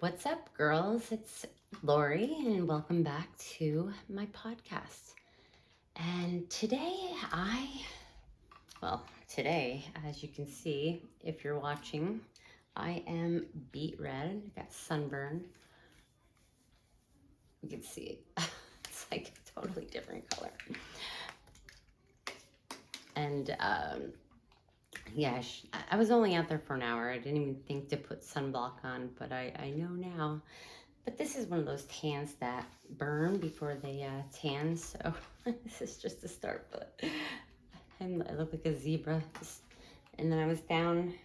What's up, girls? It's Lori, and welcome back to my podcast. And today, as you can see, if you're watching, I am beet red, got sunburn. You can see it. It's like a totally different color. And yeah, I was only out there for an hour. I didn't even think to put sunblock on, but I know now. But this is one of those tans that burn before they tan, so this is just a start. But I look like a zebra. And then I was down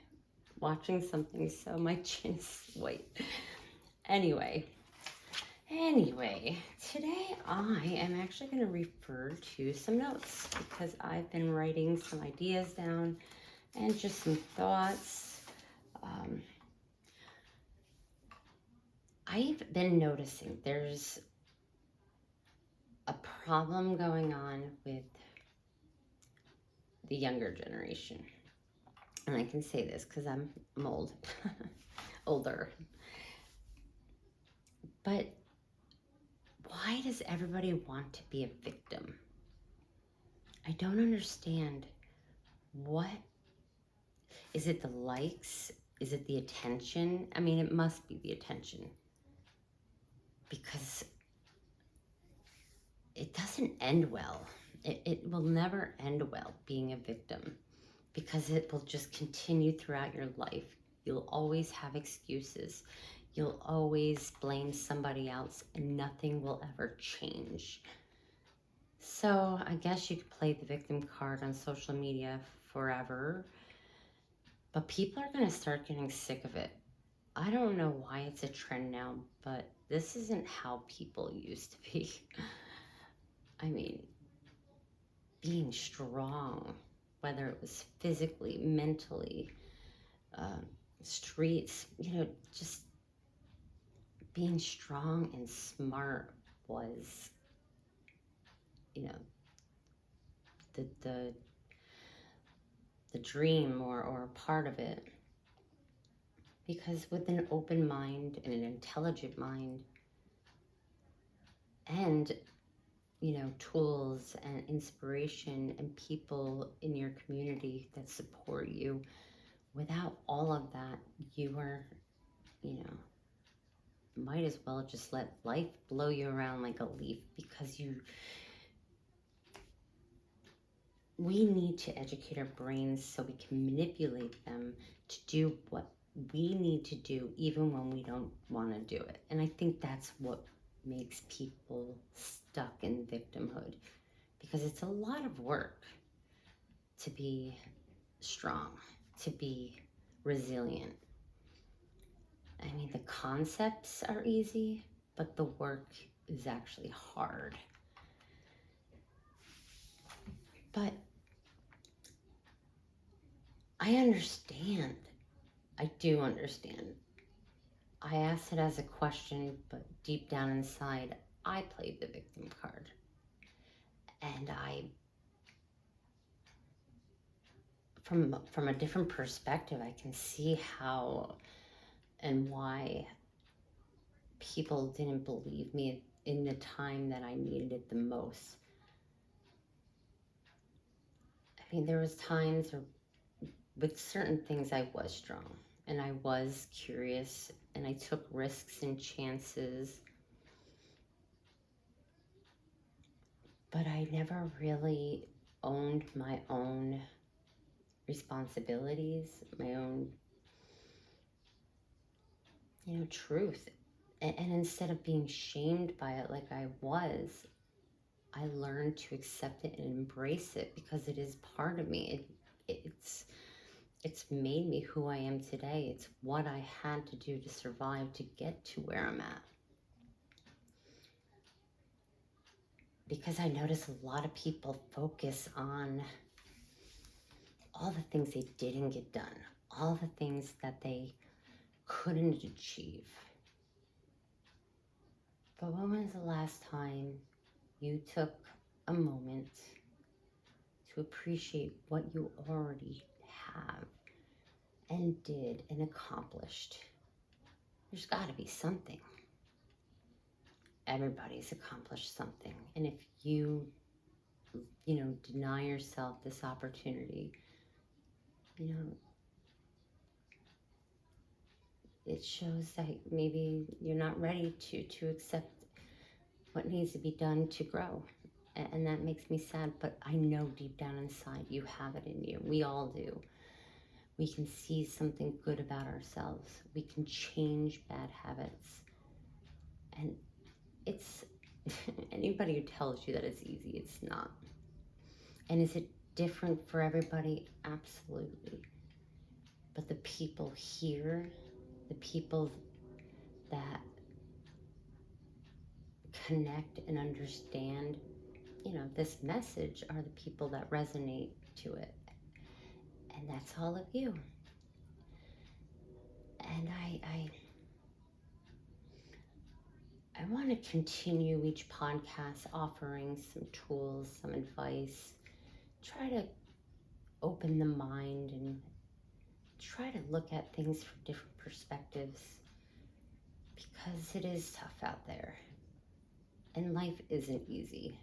watching something, so my chin is white. Anyway, today I am actually going to refer to some notes because I've been writing some ideas down and just some thoughts. I've been noticing there's a problem going on with the younger generation. And I can say this because I'm old, older. But why does everybody want to be a victim? I don't understand. What is it? The likes? Is it the attention? I mean, it must be the attention because it doesn't end well. It will never end well being a victim because it will just continue throughout your life. You'll always have excuses. You'll always blame somebody else and nothing will ever change. So I guess you could play the victim card on social media forever, but people are going to start getting sick of it. I don't know why it's a trend now, but this isn't how people used to be. I mean, being strong, whether it was physically, mentally, streets, just being strong and smart was, you know, the dream or a part of it. Because with an open mind and an intelligent mind and, tools and inspiration and people in your community that support you, without all of that, you are, you know, might as well just let life blow you around like a leaf because we need to educate our brains so we can manipulate them to do what we need to do even when we don't want to do it. And I think that's what makes people stuck in victimhood because it's a lot of work to be strong, to be resilient. I mean, the concepts are easy, but the work is actually hard. But I understand. I do understand. I asked it as a question, but deep down inside, I played the victim card. And from a different perspective, I can see how and why people didn't believe me in the time that I needed it the most. I mean, there was times with certain things I was strong and I was curious and I took risks and chances, but I never really owned my own responsibilities, my own, truth. And instead of being shamed by it like I was, I learned to accept it and embrace it because it is part of me. It's made me who I am today. It's what I had to do to survive to get to where I'm at. Because I notice a lot of people focus on all the things they didn't get done, all the things that they couldn't achieve. But when was the last time you took a moment to appreciate what you already have and did and accomplished? there's got to be something. Everybody's accomplished something. And if you deny yourself this opportunity, you know, it shows that maybe you're not ready to accept what needs to be done to grow. And that makes me sad, but I know deep down inside you have it in you. We all do. We can see something good about ourselves. We can change bad habits. And it's anybody who tells you that it's easy, it's not. And is it different for everybody? Absolutely. But the people here, the people that connect and understand, this message are the people that resonate to it. And that's all of you. And I want to continue each podcast offering some tools, some advice, try to open the mind and try to look at things from different perspectives, because it is tough out there and life isn't easy.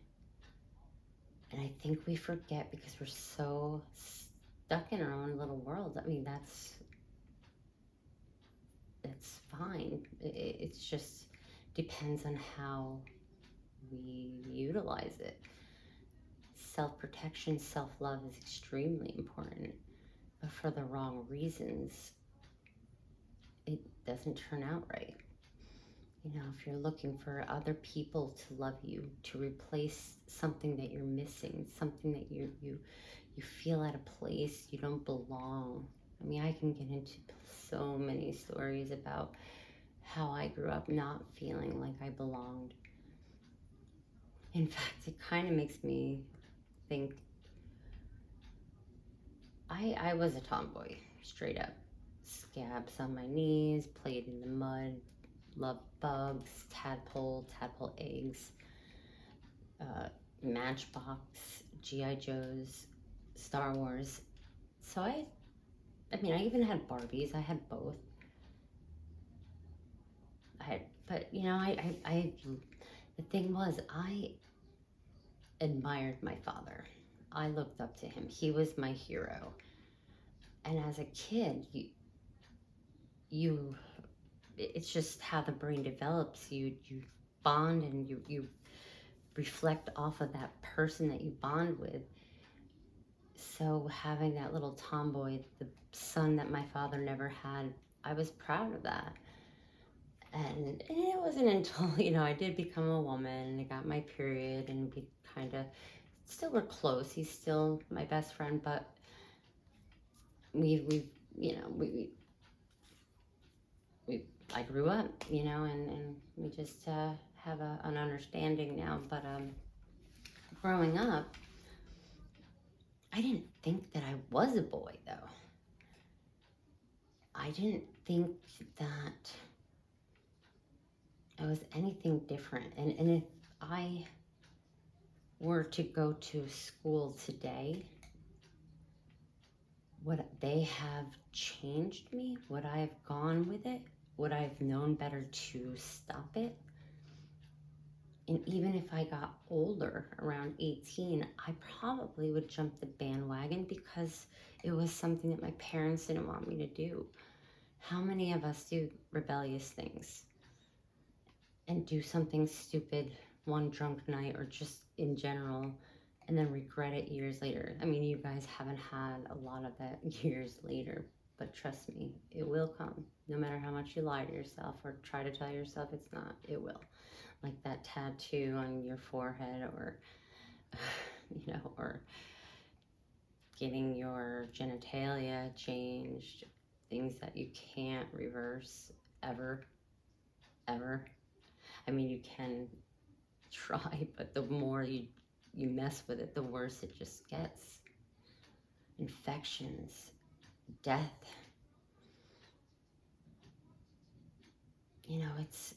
And I think we forget because we're so stuck in our own little world. I mean, that's fine. It's just depends on how we utilize it. Self-protection, self-love is extremely important, but for the wrong reasons, it doesn't turn out right. If you're looking for other people to love you, to replace something that you're missing, something that you feel at a place you don't belong. I mean, I can get into so many stories about how I grew up not feeling like I belonged. In fact, it kind of makes me think I was a tomboy, straight up. Scabs on my knees, played in the mud, loved bugs, tadpole eggs, Matchbox, G.I. Joes, Star Wars. So I even had Barbies. I had both. But the thing was, I admired my father. I looked up to him. He was my hero. And as a kid, it's just how the brain develops. You bond and you reflect off of that person that you bond with. So having that little tomboy, the son that my father never had, I was proud of that. And it wasn't until, I did become a woman and I got my period and we kind of still were close. He's still my best friend, but we I grew up, and we just have an understanding now. But growing up, I didn't think that I was a boy, though. I didn't think that I was anything different. And if I were to go to school today, would they have changed me? Would I have gone with it? Would I have known better to stop it? And even if I got older, around 18, I probably would jump the bandwagon because it was something that my parents didn't want me to do. How many of us do rebellious things and do something stupid one drunk night or just in general and then regret it years later? I mean, you guys haven't had a lot of that years later, but trust me, it will come. No matter how much you lie to yourself or try to tell yourself it's not, it will. Like that tattoo on your forehead, or or getting your genitalia changed, things that you can't reverse ever. I mean, you can try, but the more you mess with it, the worse it just gets. Infections, death.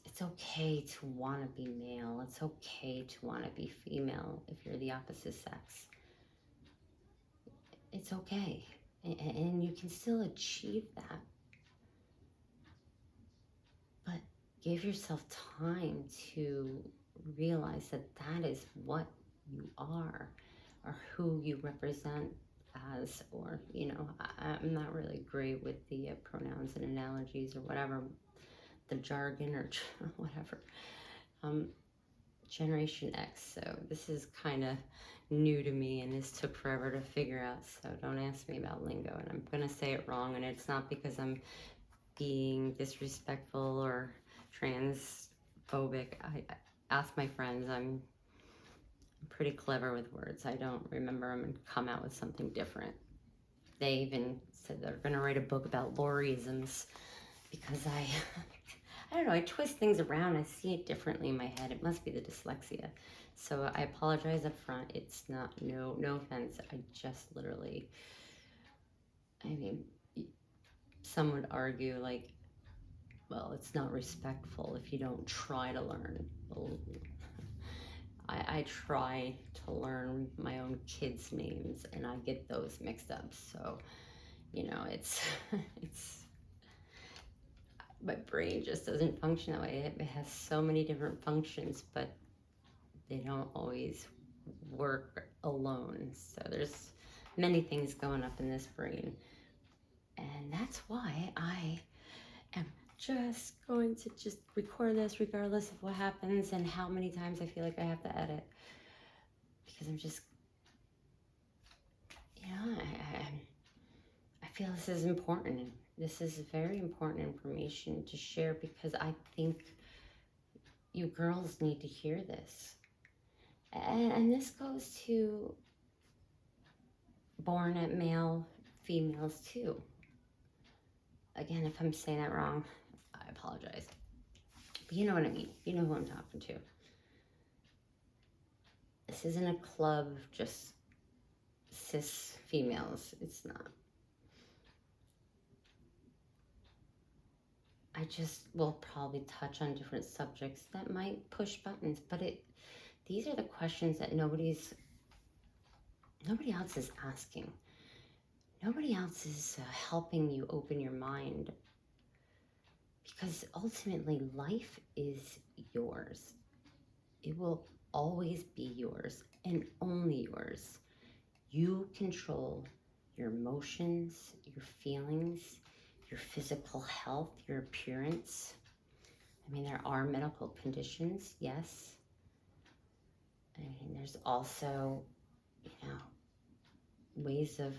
It's okay to want to be male. It's okay to want to be female if you're the opposite sex. It's okay. And you can still achieve that. But give yourself time to realize that that is what you are, or who you represent as, or, you know, I'm not really great with the pronouns and analogies or whatever, the jargon or whatever. Um, Generation X, so this is kind of new to me and this took forever to figure out, so don't ask me about lingo and I'm gonna say it wrong, and it's not because I'm being disrespectful or transphobic. I ask my friends. I'm pretty clever with words. I don't remember them and come out with something different. They even said they're going to write a book about Loriisms because I don't know, I twist things around. I see it differently in my head. It must be the dyslexia. So I apologize up front. It's not, no offense. I just literally, I mean, some would argue like, well, it's not respectful if you don't try to learn. Well, I try to learn my own kids' names and I get those mixed up. So, you know, it's, it's, my brain just doesn't function that way. It has so many different functions, but they don't always work alone. So there's many things going up in this brain. And that's why I am just going to just record this regardless of what happens and how many times I feel like I have to edit. Because I'm just, you know, I feel this is important. This is very important information to share because I think you girls need to hear this. And this goes to born at male females too. Again, if I'm saying that wrong, I apologize. But you know what I mean. You know who I'm talking to. This isn't a club of just cis females. It's not. I just will probably touch on different subjects that might push buttons, but these are the questions that nobody else is asking. Nobody else is helping you open your mind, because ultimately life is yours. It will always be yours and only yours. You control your emotions, your feelings, your physical health, your appearance. I mean, there are medical conditions, yes. I mean, there's also, you know, ways of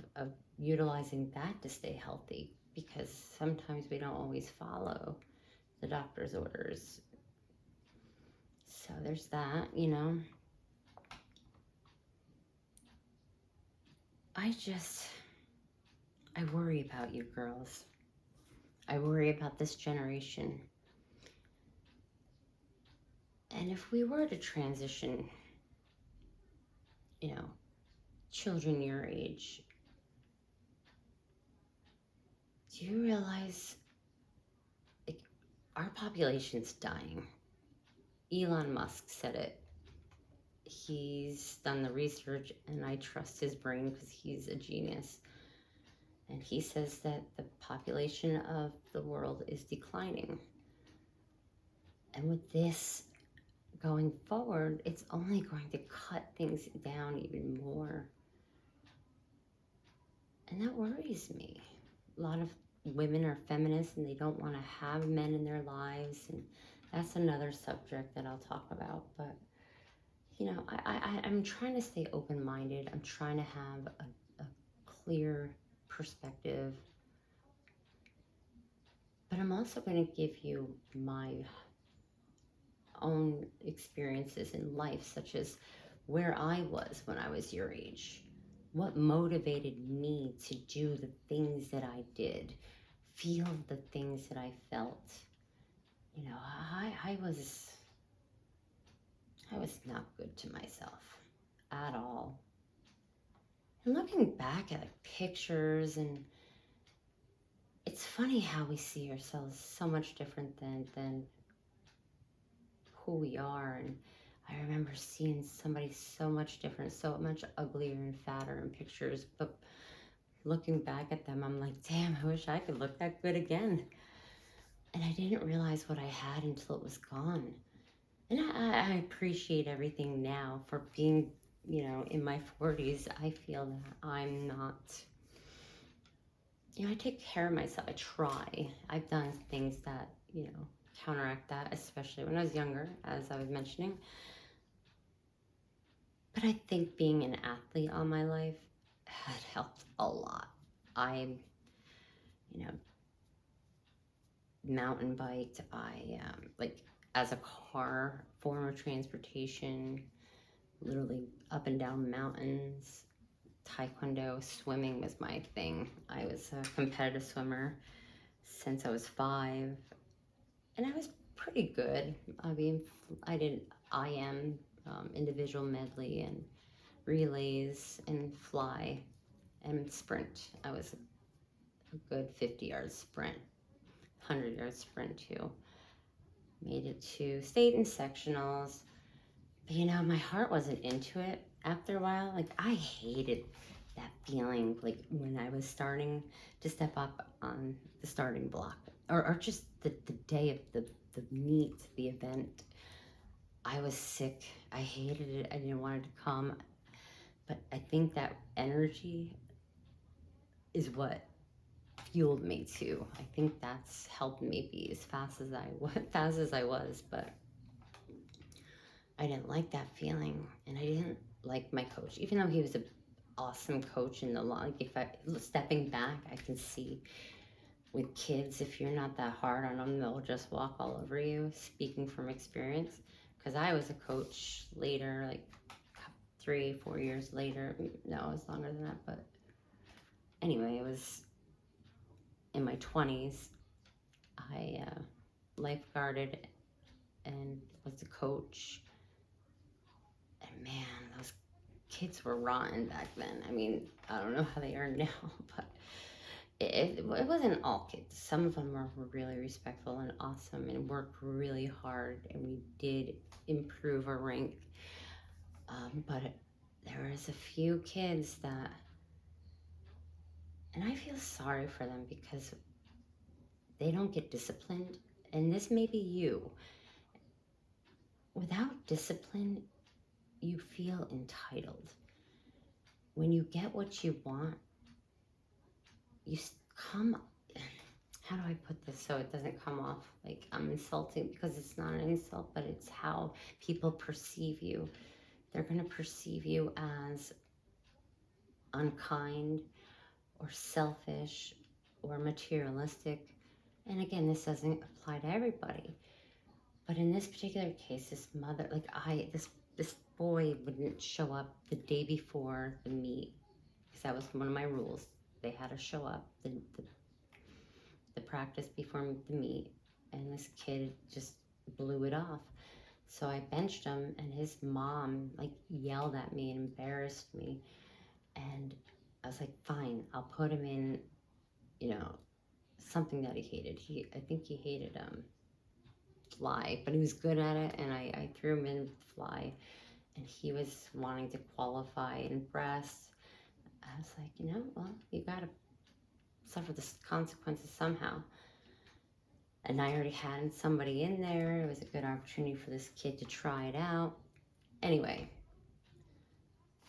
utilizing that to stay healthy, because sometimes we don't always follow the doctor's orders. So there's that, you know. I worry about you girls. I worry about this generation. And if we were to transition, you know, children your age, do you realize, like, our population's dying? Elon Musk said it. He's done the research and I trust his brain because he's a genius. And he says that the population of the world is declining. And with this going forward, it's only going to cut things down even more. And that worries me. A lot of women are feminists and they don't want to have men in their lives. And that's another subject that I'll talk about. But, you know, I'm trying to stay open-minded. I'm trying to have a clear perspective. But I'm also going to give you my own experiences in life, such as where I was when I was your age. What motivated me to do the things that I did, feel the things that I felt. You know, I was not good to myself at all. And looking back at like pictures, and it's funny how we see ourselves so much different than who we are. And I remember seeing somebody so much different, so much uglier and fatter in pictures, but looking back at them, I'm like, damn, I wish I could look that good again. And I didn't realize what I had until it was gone. And I appreciate everything now for being, in my 40s. I feel that I'm not, I take care of myself. I try. I've done things that, counteract that, especially when I was younger, as I was mentioning. But I think being an athlete all my life had helped a lot. I, you know, mountain biked. Like, as a form of transportation, literally up and down mountains. Taekwondo, swimming was my thing. I was a competitive swimmer since I was 5, and I was pretty good. I mean, I did IM, individual medley, and relays, and fly, and sprint. I was a good 50-yard sprint, 100-yard sprint too. Made it to state and sectionals. But my heart wasn't into it after a while. Like, I hated that feeling, like when I was starting to step up on the starting block, or just the day of the meet, the event. I was sick. I hated it. I didn't want it to come. But I think that energy is what fueled me too. I think that's helped me be as fast as I was, but I didn't like that feeling, and I didn't like my coach, even though he was an awesome coach in the long. Like, if I stepping back, I can see with kids, if you're not that hard on them, they'll just walk all over you. Speaking from experience, because I was a coach later, like 3-4 years later. No, it was longer than that, but anyway, it was in my 20s. I lifeguarded and was a coach, and man, those kids were rotten back then. I mean, I don't know how they are now, but it wasn't all kids. Some of them were really respectful and awesome and worked really hard, and we did improve our rank. But there was a few kids that, and I feel sorry for them because they don't get disciplined. And this may be you. Without discipline, you feel entitled. When you get what you want, you come, how do I put this so it doesn't come off like I'm insulting, because it's not an insult, but it's how people perceive you. They're going to perceive you as unkind or selfish or materialistic. And again, this doesn't apply to everybody. But in this particular case, this mother, like this boy wouldn't show up the day before the meet, because that was one of my rules. They had to show up the practice before the meet, and this kid just blew it off. So I benched him, and his mom like yelled at me and embarrassed me, and I was like, fine, I'll put him in, something that he hated. I think he hated fly, but he was good at it, and I threw him in fly, and he was wanting to qualify in breast. I was like, well, you gotta suffer the consequences somehow. And I already had somebody in there. It was a good opportunity for this kid to try it out. Anyway,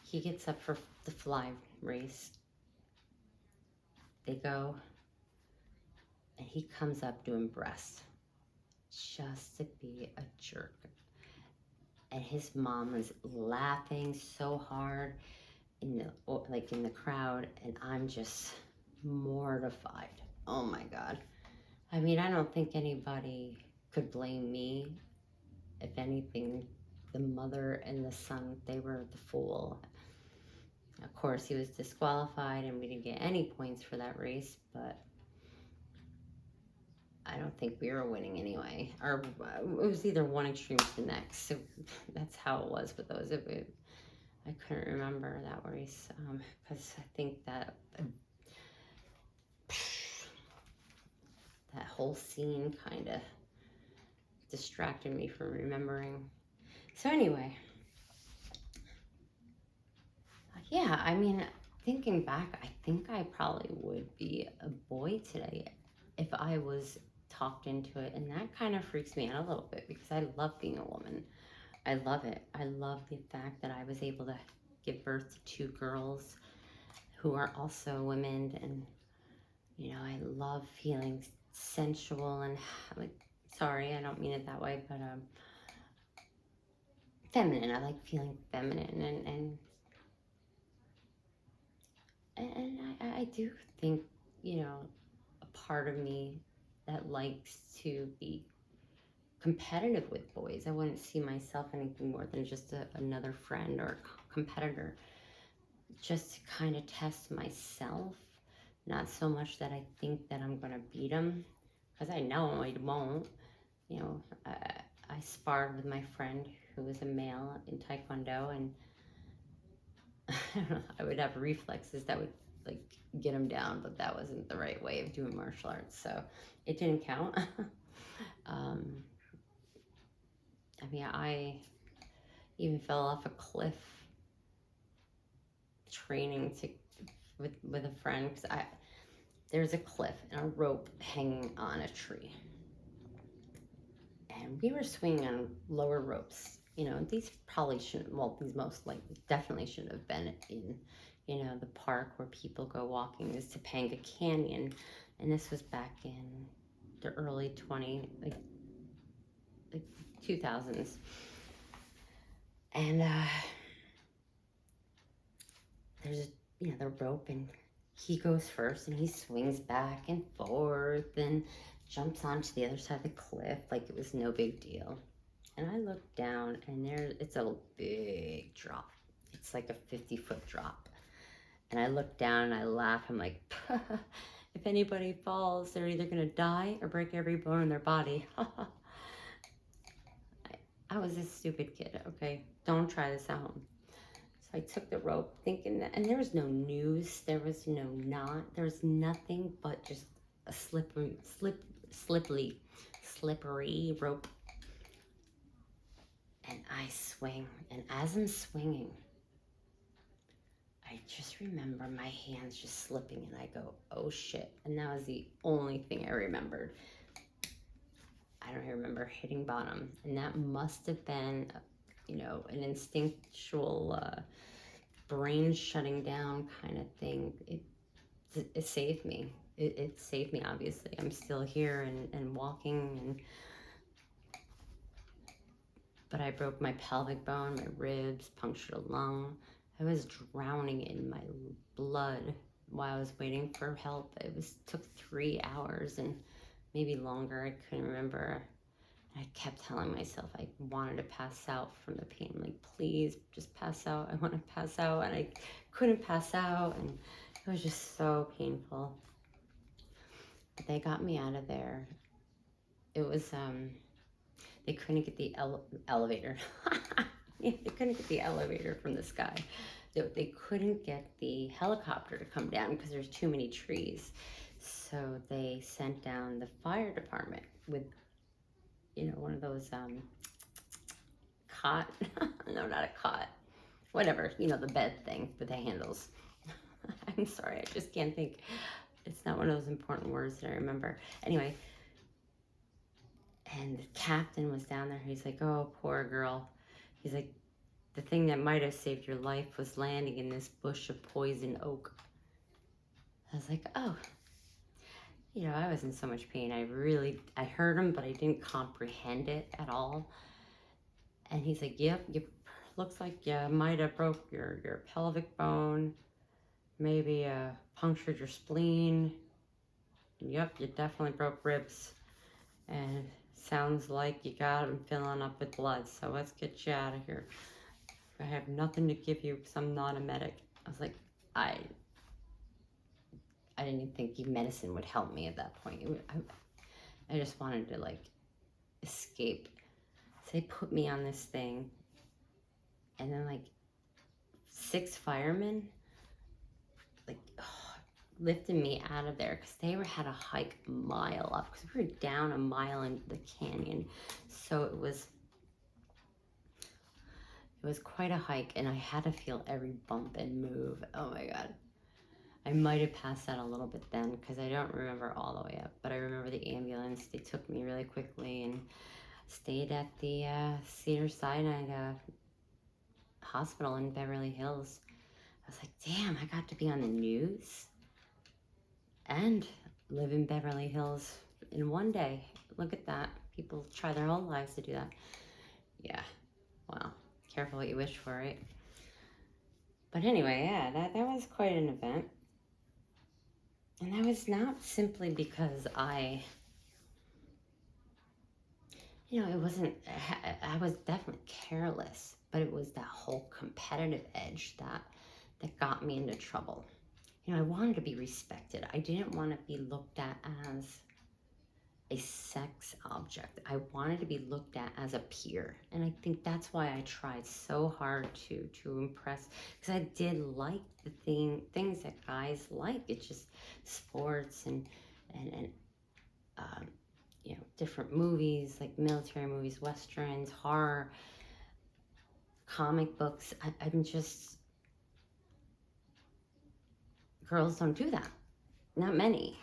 he gets up for the fly race. They go, and he comes up doing breast just to be a jerk. And his mom was laughing so hard in the crowd, and I'm just mortified. Oh my God. I mean, I don't think anybody could blame me. If anything, the mother and the son, they were the fool. Of course, he was disqualified, and we didn't get any points for that race, but I don't think we were winning anyway. Or it was either one extreme to the next. So that's how it was with those. I couldn't remember that race, because I think that whole scene kind of distracted me from remembering. So anyway, yeah, I mean, thinking back, I think I probably would be a boy today if I was talked into it, and that kind of freaks me out a little bit because I love being a woman. I love it. I love the fact that I was able to give birth to two girls who are also women, and you know, I love feeling sensual and like, sorry, I don't mean it that way, but feminine. I like feeling feminine, and I do think, you know, a part of me that likes to be competitive with boys. I wouldn't see myself anything more than just another friend or competitor, just to kind of test myself. Not so much that I think that I'm gonna beat him, because I know I won't. You know, I sparred with my friend who was a male in Taekwondo, and I don't know, I would have reflexes that would like get him down, but that wasn't the right way of doing martial arts, so it didn't count. um, I mean, I even fell off a cliff training to with a friend because I there's a cliff and a rope hanging on a tree, and we were swinging on lower ropes. You know, these probably shouldn't. Well, these most likely definitely shouldn't have been in, you know, the park where people go walking. This Topanga Canyon, and this was back in the early like 2000s, and there's you know the rope, and he goes first, and he swings back and forth and jumps onto the other side of the cliff like it was no big deal. And I look down, and it's a big drop. It's like a 50-foot drop. And I look down and I laugh. I'm like, if anybody falls, they're either gonna die or break every bone in their body. I was a stupid kid, okay? Don't try this at home. So I took the rope thinking that, and there was no noose, there was no knot, there was nothing but just a slippery rope. And I swing, and as I'm swinging, I just remember my hands just slipping, and I go, oh shit. And that was the only thing I remembered. I don't remember hitting bottom, and that must have been, you know, an instinctual brain shutting down kind of thing. It saved me. It saved me, obviously. I'm still here and walking, but I broke my pelvic bone, my ribs, punctured a lung. I was drowning in my blood while I was waiting for help. Took 3 hours and maybe longer. I couldn't remember. I kept telling myself I wanted to pass out from the pain. I'm like, please, just pass out. I want to pass out. And I couldn't pass out. And it was just so painful. But they got me out of there. It was, they couldn't get the elevator. Yeah, they couldn't get the elevator from the sky. They couldn't get the helicopter to come down because there's too many trees. So they sent down the fire department with, you know, one of those cot, no, not a cot, whatever, you know, the bed thing with the handles. I'm sorry, I just can't think. It's not one of those important words that I remember. Anyway, and the captain was down there. He's like, oh, poor girl. He's like, the thing that might have saved your life was landing in this bush of poison oak. I was like, oh. You know, I was in so much pain. I heard him, but I didn't comprehend it at all. And he's like, yep, looks like you might have broke your pelvic bone, maybe punctured your spleen. Yep, you definitely broke ribs. And sounds like you got them filling up with blood, so let's get you out of here. I have nothing to give you because I'm not a medic. I was like, I didn't even think medicine would help me at that point. I just wanted to like escape. So they put me on this thing, and then like 6 firemen like lifted me out of there because they had a hike a mile up because we were down a mile in the canyon. So it was quite a hike, and I had to feel every bump and move. Oh my God. I might have passed out a little bit then because I don't remember all the way up, but I remember the ambulance. They took me really quickly and stayed at the Cedars-Sinai hospital in Beverly Hills. I was like, damn, I got to be on the news and live in Beverly Hills in one day. Look at that. People try their whole lives to do that. Yeah, well, careful what you wish for, right? But anyway, yeah, that was quite an event. And that was not simply because it wasn't, I was definitely careless, but it was that whole competitive edge that got me into trouble. I wanted to be respected. I didn't want to be looked at as a sex object. I wanted to be looked at as a peer. And I think that's why I tried so hard to impress, because I did like the things that guys like. It's just sports and um, different movies, like military movies, westerns, horror, comic books. I'm just, girls don't do that. Not many.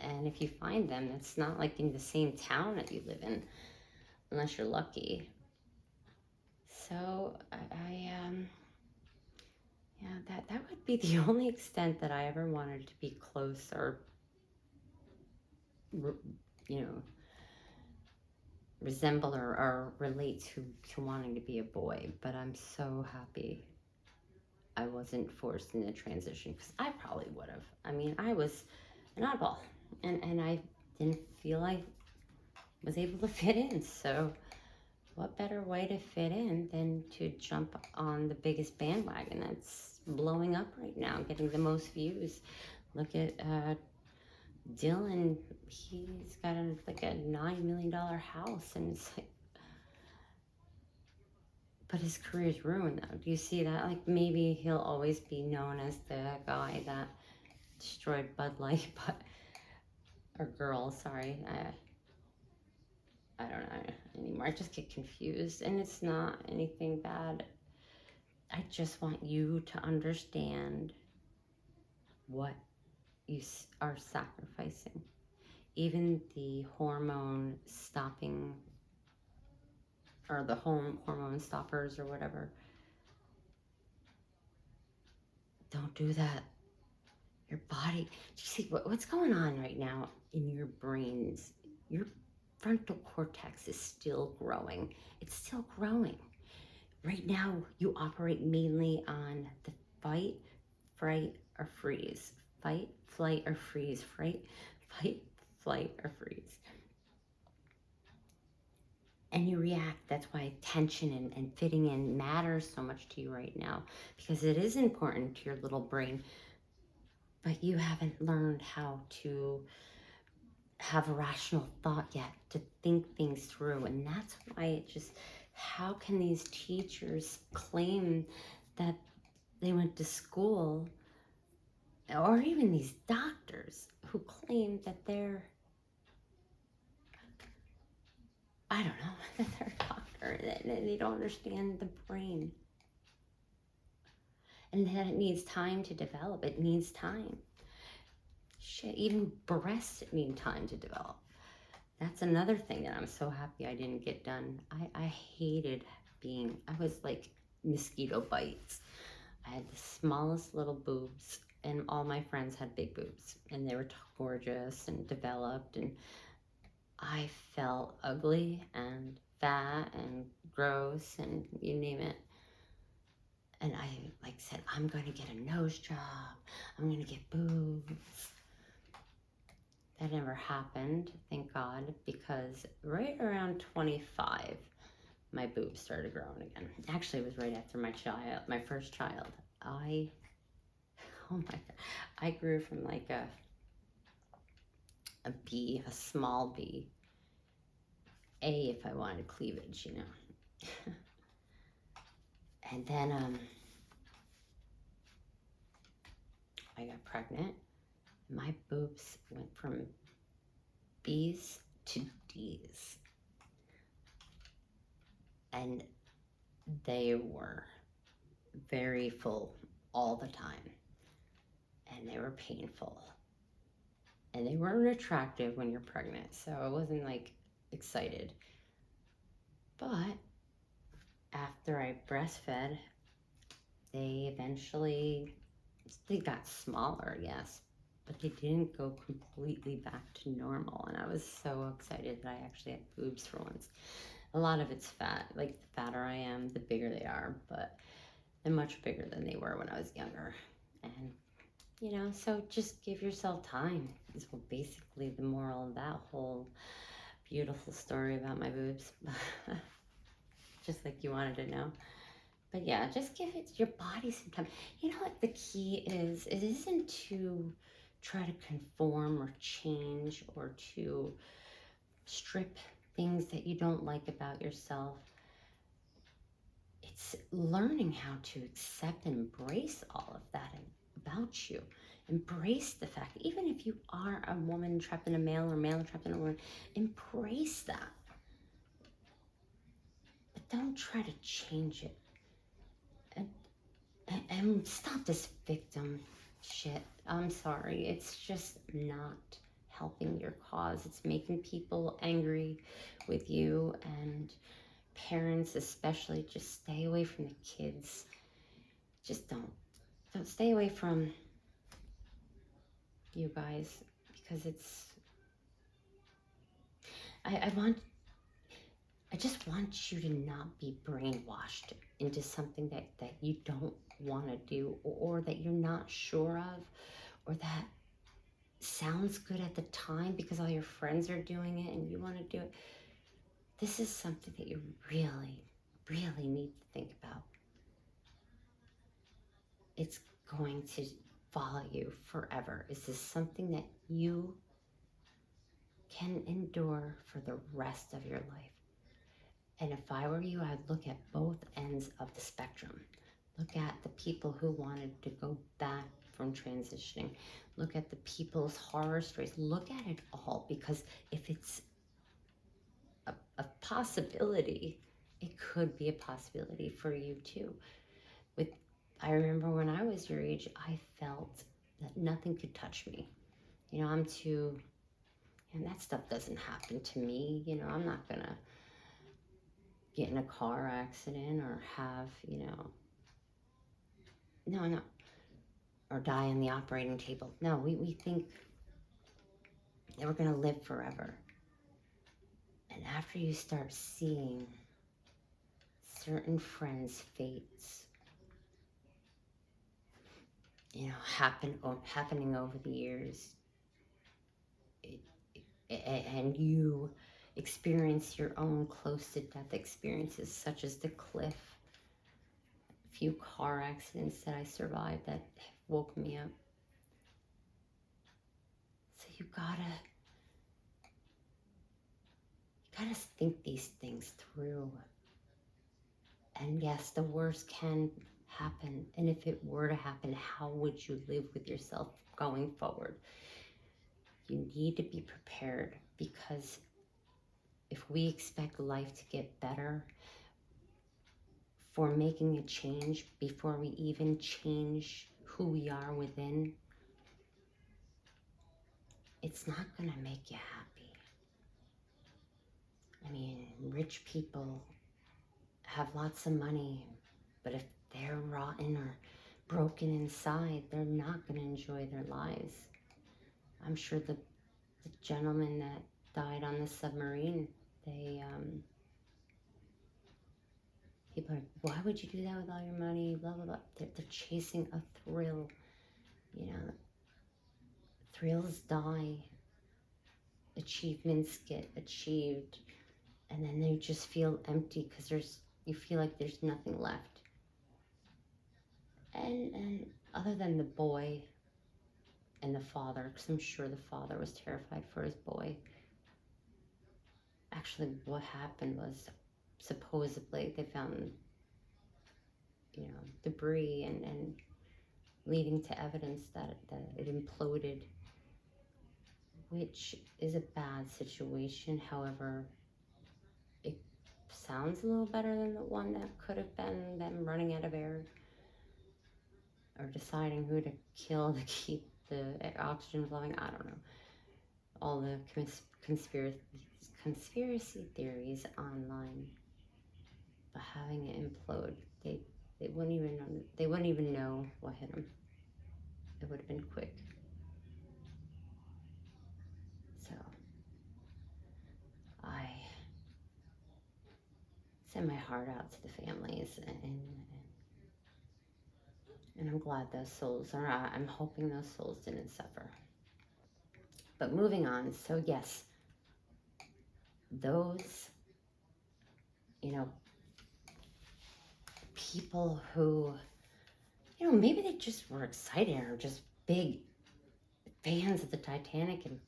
And if you find them, it's not like in the same town that you live in, unless you're lucky. So yeah, that would be the only extent that I ever wanted to be close or, you know, resemble or relate to wanting to be a boy. But I'm so happy I wasn't forced into transition, because I probably would have. I mean, I was an oddball, and I didn't feel I was able to fit in. So what better way to fit in than to jump on the biggest bandwagon that's blowing up right now, getting the most views? Look at Dylan. He's got like a $9 million house, and it's like, but his career's ruined though. Do you see that? Like, maybe he'll always be known as the guy that destroyed Bud Light, but, or girl, sorry. I don't know anymore. I just get confused, and it's not anything bad. I just want you to understand what you are sacrificing. Even the hormone stopping, or the hormone stoppers or whatever. Don't do that. Your body, do you see what's going on right now in your brains? Your frontal cortex is still growing. It's still growing. Right now, you operate mainly on the fight, fright, or freeze. Fight, flight, or freeze. Fight, flight, or freeze. And you react. That's why tension and fitting in matters so much to you right now, because it is important to your little brain, but you haven't learned how to have a rational thought yet, to think things through. And that's why it just, how can these teachers claim that they went to school, or even these doctors who claim that they're, I don't know, that they're a doctor, that they don't understand the brain, and that it needs time to develop. It needs time. Shit, even breasts need time to develop. That's another thing that I'm so happy I didn't get done. I hated I was like mosquito bites. I had the smallest little boobs, and all my friends had big boobs, and they were gorgeous and developed, and I felt ugly and fat and gross and you name it. And I like said, I'm going to get a nose job. I'm going to get boobs. That never happened, thank God, because right around 25, my boobs started growing again. Actually, it was right after my first child. Oh my God, I grew from like a B, a small B, A if I wanted cleavage, And then I got pregnant. My boobs went from B's to D's. And they were very full all the time. and they were painful. And they weren't attractive when you're pregnant, so I wasn't like excited. But after I breastfed, they got smaller, yes, but they didn't go completely back to normal. And I was so excited that I actually had boobs for once. A lot of it's fat. Like, the fatter I am, the bigger they are, but they're much bigger than they were when I was younger. And, so just give yourself time is basically the moral of that whole beautiful story about my boobs. Just like you wanted to know. But yeah, just give your body some time. You know what the key is? It isn't to try to conform or change or to strip things that you don't like about yourself. It's learning how to accept and embrace all of that about you. Embrace the fact, even if you are a woman trapped in a male or male trapped in a woman, embrace that. But don't try to change it. And stop this victim shit. I'm sorry. It's just not helping your cause. It's making people angry with you, and parents especially. Just stay away from the kids. Just don't stay away from you guys, because I want I just want you to not be brainwashed into something that you don't want to do, or that you're not sure of, or that sounds good at the time because all your friends are doing it and you want to do it. This is something that you really, really need to think about. It's going to follow you forever. Is this something that you can endure for the rest of your life? And if I were you, I'd look at both ends of the spectrum. Look at the people who wanted to go back from transitioning. Look at the people's horror stories. Look at it all, because if it's a possibility, it could be a possibility for you too. I remember when I was your age, I felt that nothing could touch me. I'm too, and that stuff doesn't happen to me. I'm not gonna get in a car accident or have, no, or die on the operating table. No, we think that we're gonna live forever. And after you start seeing certain friends' fates, happening over the years, and you experience your own close to death experiences, such as the cliff, a few car accidents that I survived that woke me up. So you gotta think these things through. And yes, the worst can happen. And if it were to happen, how would you live with yourself going forward? You need to be prepared, because if we expect life to get better for making a change before we even change who we are within, it's not going to make you happy. I mean, rich people have lots of money, but if they're rotten or broken inside, they're not going to enjoy their lives. I'm sure the gentleman that died on the submarine, people are, why would you do that with all your money? Blah, blah, blah. They're chasing a thrill. Thrills die. Achievements get achieved. And then they just feel empty because you feel like there's nothing left. And other than the boy and the father, because I'm sure the father was terrified for his boy. Actually, what happened was, supposedly they found, debris and leading to evidence that it imploded, which is a bad situation. However, it sounds a little better than the one that could have been them running out of air. or deciding who to kill to keep the oxygen flowing. I don't know. All the conspiracy theories online, but having it implode, they wouldn't even know what hit them. It would have been quick. So I send my heart out to the families, and I'm glad those souls are. I'm hoping those souls didn't suffer. But moving on. So yes, those, you know, people who, you know, maybe they just were excited or just big fans of the Titanic and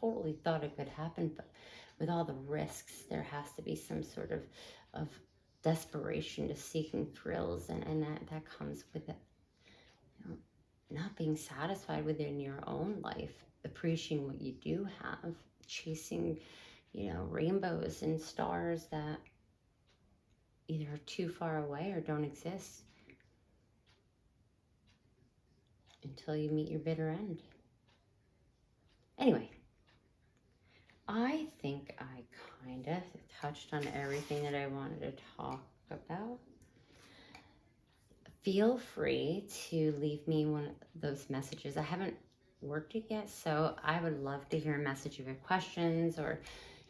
totally thought it could happen, but with all the risks, there has to be some sort of desperation to seeking thrills, and that comes with it, you know, not being satisfied within your own life, appreciating what you do have, chasing, you know, rainbows and stars that either are too far away or don't exist until you meet your bitter end. Anyway, I think I kind of touched on everything that I wanted to talk about. Feel free to leave me one of those messages. I haven't worked it yet, so I would love to hear a message of your questions, or,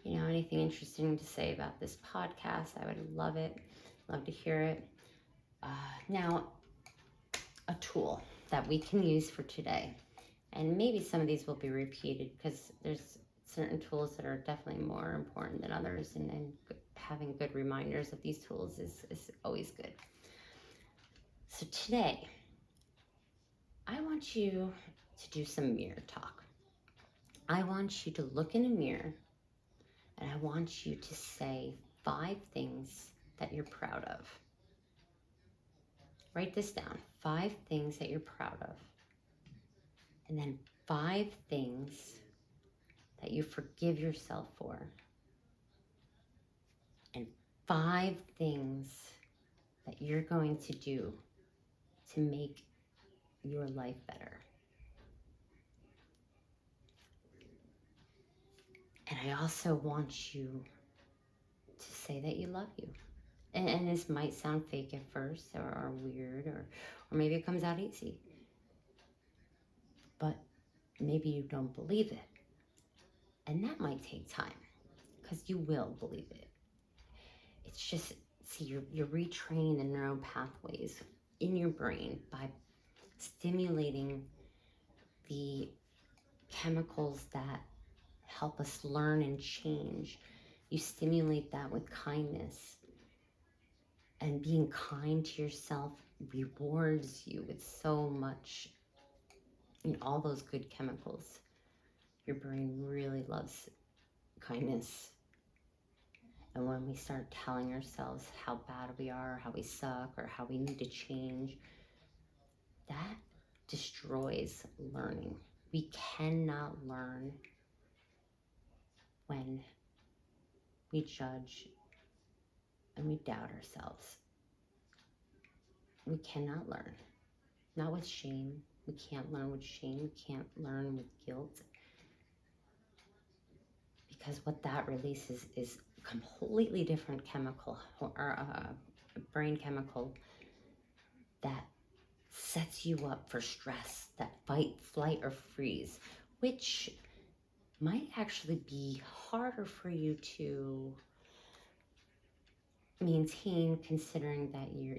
you know, anything interesting to say about this podcast. I would love it. Love to hear it. Now, a tool that we can use for today, and maybe some of these will be repeated because there's certain tools that are definitely more important than others, and having good reminders of these tools is always good. So today, I want you to do some mirror talk. I want you to look in a mirror, and I want you to say 5 things that you're proud of. Write this down, 5 things that you're proud of. And then 5 things that you forgive yourself for. And 5 things that you're going to do to make your life better. And I also want you to say that you love you. And this might sound fake at first, or weird, or maybe it comes out easy. But maybe you don't believe it. And that might take time, because you will believe it. It's just, see, you're retraining the neural pathways in your brain by stimulating the chemicals that help us learn and change. You stimulate that with kindness. And being kind to yourself rewards you with so much, you know, all those good chemicals. Your brain really loves kindness. And when we start telling ourselves how bad we are, how we suck, or how we need to change, that destroys learning. We cannot learn when we judge and we doubt ourselves. We cannot learn. Not with shame. We can't learn with shame. We can't learn with guilt. Because what that releases is a completely different chemical, or a brain chemical that sets you up for stress, that fight, flight, or freeze, which might actually be harder for you to maintain, considering that you're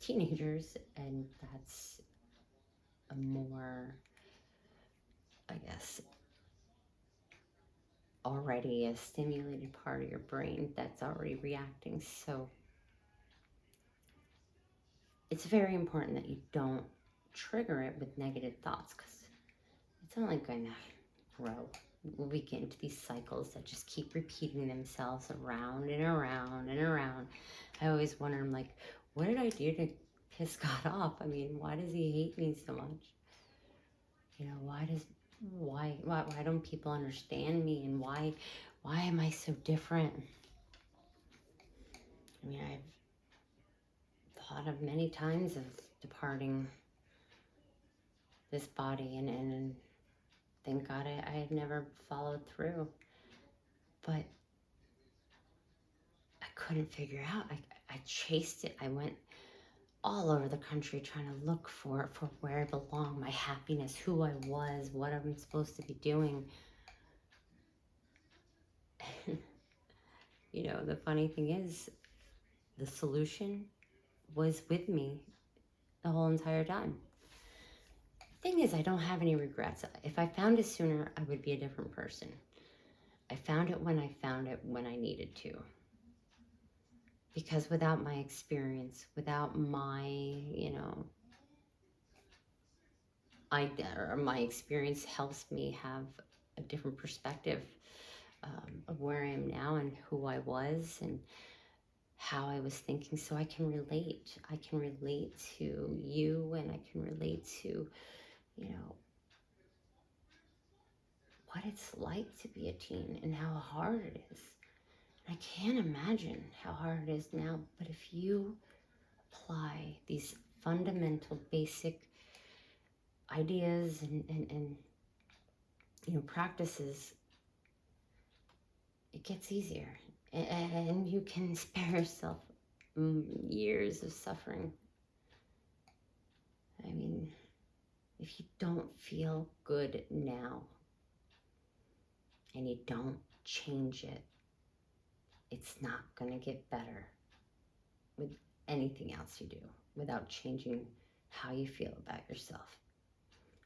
teenagers, and that's a more, I guess, already a stimulated part of your brain that's already reacting. So it's very important that you don't trigger it with negative thoughts, because it's only going to grow. We get into these cycles that just keep repeating themselves around and around and around. I always wonder, I'm like, what did I do to piss God off? I mean, why does he hate me so much? You know, why don't people understand me, and why am I so different? I mean, I've thought of many times of departing this body, and thank God I had never followed through. But I couldn't figure out. I chased it. I went all over the country trying to look for where I belong, my happiness, who I was, what I'm supposed to be doing. You know, the funny thing is, the solution was with me the whole entire time. The thing is, I don't have any regrets. If I found it sooner, I would be a different person. I found it when I needed to. Because without my experience, without my, my experience helps me have a different perspective of where I am now and who I was and how I was thinking, so I can relate. I can relate to you, and I can relate to, what it's like to be a teen and how hard it is. I can't imagine how hard it is now, but if you apply these fundamental, basic ideas and practices, it gets easier. And you can spare yourself years of suffering. I mean, if you don't feel good now and you don't change it, it's not going to get better with anything else you do without changing how you feel about yourself.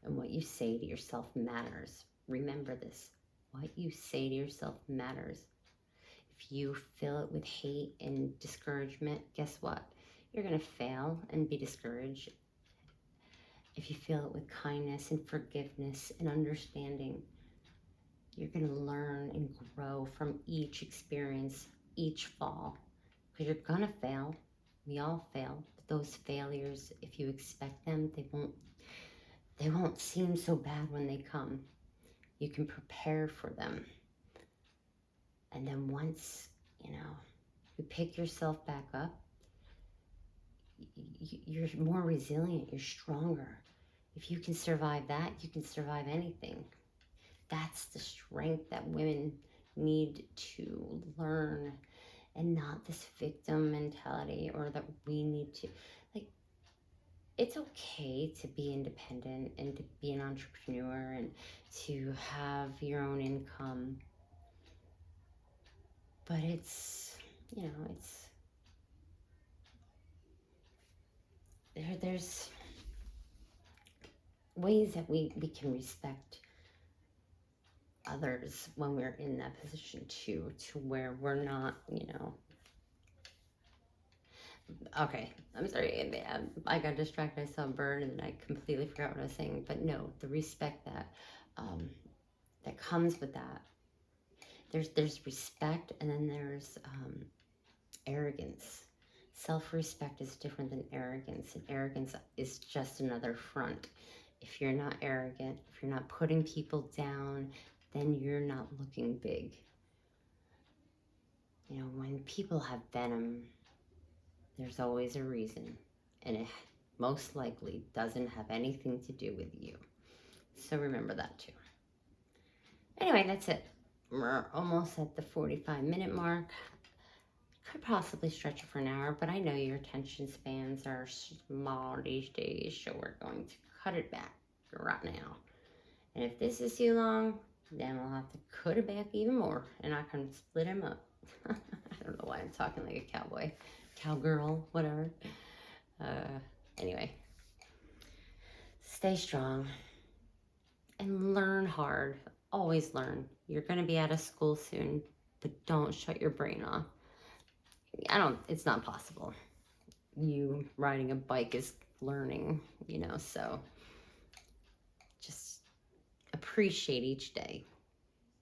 And what you say to yourself matters. Remember this. What you say to yourself matters. If you fill it with hate and discouragement, guess what? You're going to fail and be discouraged. If you fill it with kindness and forgiveness and understanding, you're going to learn and grow from each experience, each fall. Because you're going to fail. We all fail. But those failures, if you expect them, they won't seem so bad when they come. You can prepare for them. And then once, you pick yourself back up, you're more resilient, you're stronger. If you can survive that, you can survive anything. That's the strength that women need to learn, and not this victim mentality, or that we need to, it's okay to be independent and to be an entrepreneur and to have your own income. But it's there's ways that we can respect others when we're in that position too, to where we're not, okay, I'm sorry, I got distracted, I saw a bird and then I completely forgot what I was saying. But no, the respect that that comes with that, there's respect, and then there's arrogance. Self-respect is different than arrogance, and arrogance is just another front. If you're not arrogant, if you're not putting people down, then you're not looking big. When people have venom, there's always a reason, and it most likely doesn't have anything to do with you. So remember that too. Anyway, that's it. We're almost at the 45-minute mark. Could possibly stretch it for an hour, but I know your attention spans are small these days, so we're going to cut it back right now. And if this is too long, then we'll have to cut it back even more, and I can split them up. I don't know why I'm talking like a cowboy, cowgirl, whatever. Anyway, stay strong and learn hard. Always learn. You're going to be out of school soon, but don't shut your brain off. It's not possible. You riding a bike is learning, so just appreciate each day.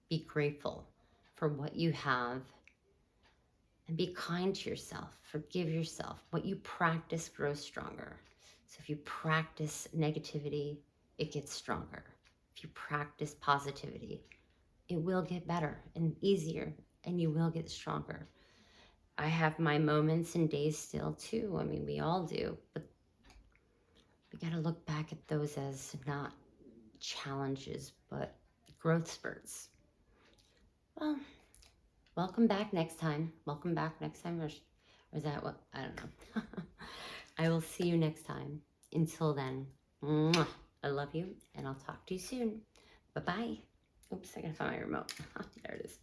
Be grateful for what you have, and be kind to yourself. Forgive yourself. What you practice grows stronger. So if you practice negativity, it gets stronger. If you practice positivity, it will get better and easier, and you will get stronger. I have my moments and days still too. I mean, we all do, but we got to look back at those as not challenges, but growth spurts. Well, welcome back next time. Welcome back next time. Or is that what? I don't know. I will see you next time. Until then, mwah, I love you, and I'll talk to you soon. Bye-bye. Oops, I gotta find my remote. There it is.